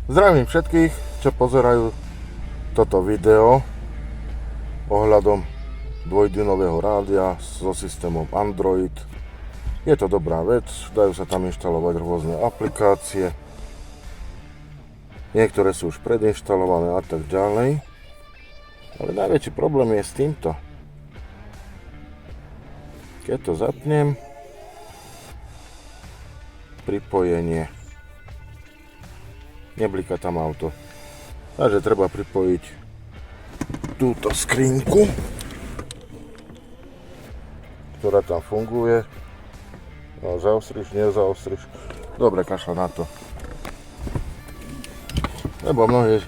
Zdravím všetkých, čo pozerajú toto video ohľadom dvojdynového rádia so systémom Android. Je to dobrá vec, dajú sa tam inštalovať rôzne aplikácie. Niektoré sú už predinštalované a tak ďalej. Ale najväčší problém je s týmto. Keď to zapnem, pripojenie. Nebliká tam auto. Takže treba pripojiť túto skrinku, ktorá tam funguje. No, zaostriš, nezaostriš. Dobre, kašľa na to. Lebo mnohí,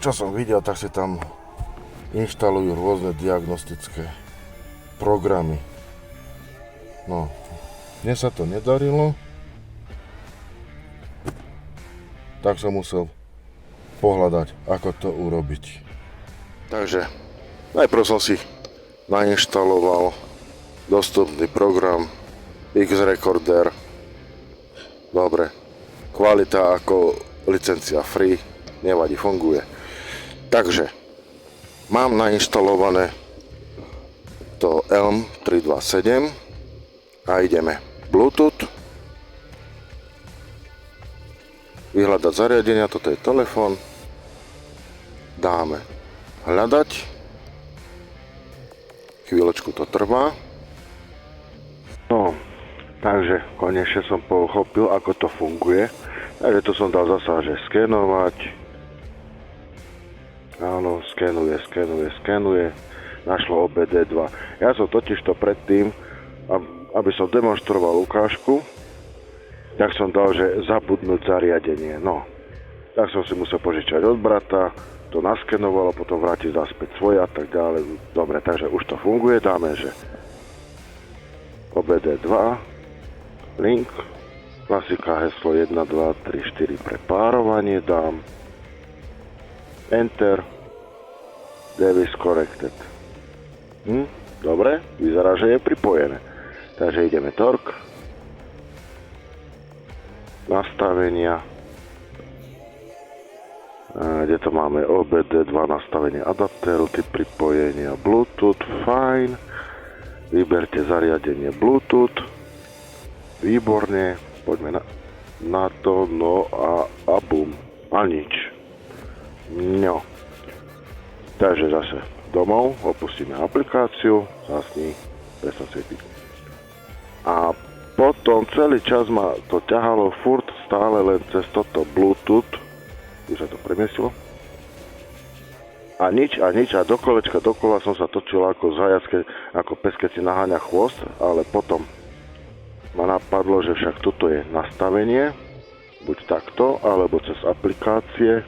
čo som videl, tak si tam inštalujú rôzne diagnostické programy. No, mne sa to nedarilo, tak som musel pohľadať, ako to urobiť. Takže najprv som si nainštaloval dostupný program X-Recorder. Dobre, kvalita ako licencia free, nevadí, funguje. Takže mám nainštalované to Elm 327 a ideme Bluetooth, vyhľadať zariadenia, toto je telefón, dáme hľadať, chvíľočku to trvá. No, takže konečne som pochopil, ako to funguje, takže to som dal zasa, že skenovať, áno, skenuje, našlo OBD2. Ja som totižto predtým, aby som demonstroval ukážku, tak som dal, že zabudnúť zariadenie. No, tak som si musel požičať od brata, to naskenoval a potom vrátiť naspäť svoje a tak ďalej. Dobre, takže už to funguje, dáme, že OBD2, link, klasika, heslo 1, 2, 3, 4 pre párovanie, dám Enter, device corrected. Dobre, vyzerá, že je pripojené. Takže ideme torque, nastavenia, kde to máme OBD2, nastavenie adaptéru, typ pripojenia Bluetooth, fajn, vyberte zariadenie Bluetooth, výborne, poďme na to, no a bum, a nič. No, takže zase domov, opustíme aplikáciu, zasni, prestaň svietiť. A potom celý čas ma to ťahalo furt stále len cez toto Bluetooth, už sa to premiestilo. A nič, a do kolečka dokola som sa točil ako zajac, ako pes, keď si naháňa chvost, ale potom ma napadlo, že však toto je nastavenie, buď takto, alebo cez aplikácie,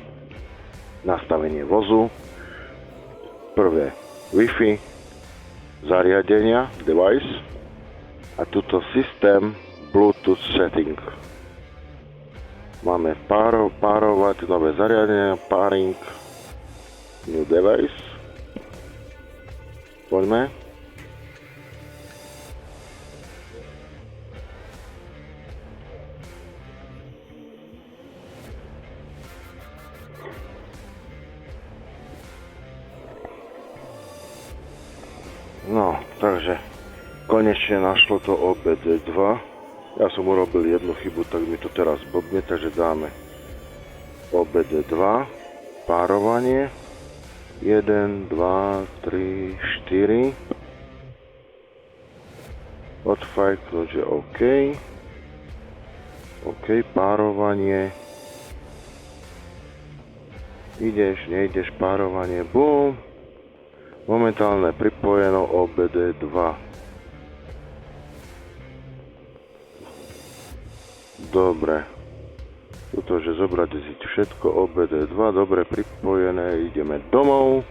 nastavenie vozu, prvé Wi-Fi, zariadenia, device, a tuto systém Bluetooth setting. Máme párovať nové zariadenia, pairing, new device. Poďme. No, takže konečne našlo to OBD2. Ja som urobil jednu chybu, tak mi to teraz blbne, takže dáme OBD2, párovanie, 1, 2, 3, 4, odfajknúť, že OK, párovanie, ideš, nejdeš, párovanie, boom, momentálne pripojeno OBD2. Dobre, tuto, že zobrať všetko, OBD2, dobre pripojené, ideme domov,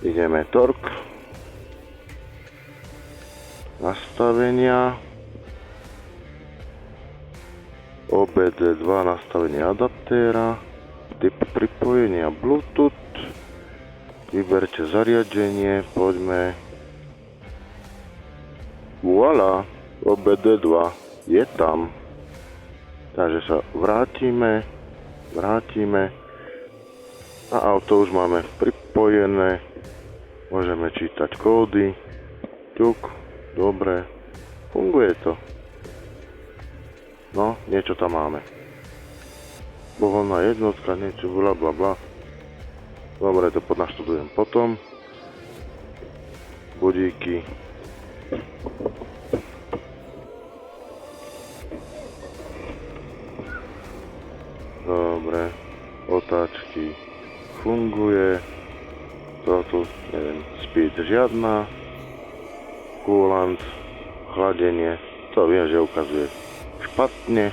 ideme torque, nastavenia, OBD2, nastavenie adaptéra, typ pripojenia Bluetooth, vyberte zariadenie, poďme, voilà, OBD2 je tam. Takže sa vrátime, vrátime a auto už máme pripojené. Môžeme čítať kódy. Ťuk, dobre, funguje to. No, niečo tam máme. Pohodlná jednotka, niečo, bla bla bla. Dobre, to podnaštudujem potom. Budíky. Dobre, otáčky. Funguje. To tu, neviem, speed žiadna. Coolant, chladenie, to viem, že ukazuje špatne.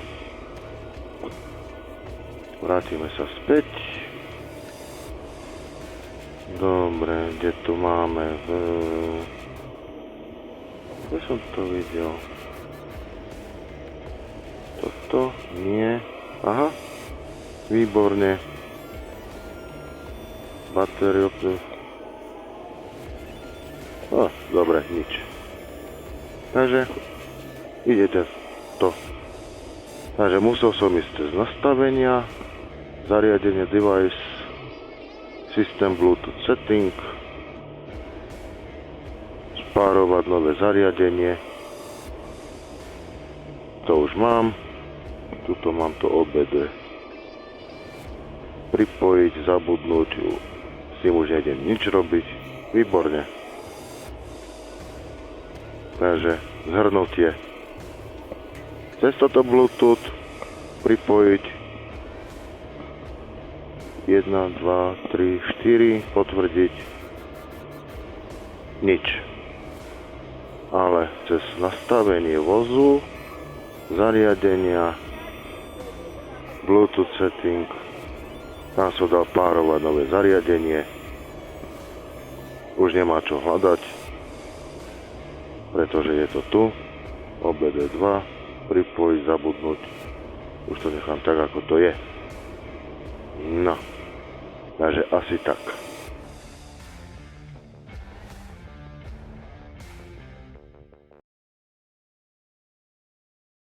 Vrátime sa späť. Dobre, kde tu máme? Kde som to videl? Toto? Nie. Aha. Výborne. Batériu. Dobre, nič. Takže idete to. Takže musel som ísť cez nastavenia, zariadenie device, systém Bluetooth setting, spárovať nové zariadenie. To už mám. Tuto mám to OBD. Pripojiť, zabudnúť, s tým už nejdem nič robiť. Výborne. Takže zhrnutie. Cez toto Bluetooth pripojiť 1, 2, 3, 4, potvrdiť nič. Ale cez nastavenie vozu, zariadenia, Bluetooth setting, tam som dal párovať nové zariadenie. Už nemá čo hľadať, pretože je to tu, OBD2, pripojiť, zabudnúť, už to nechám tak, ako to je. No, takže asi tak.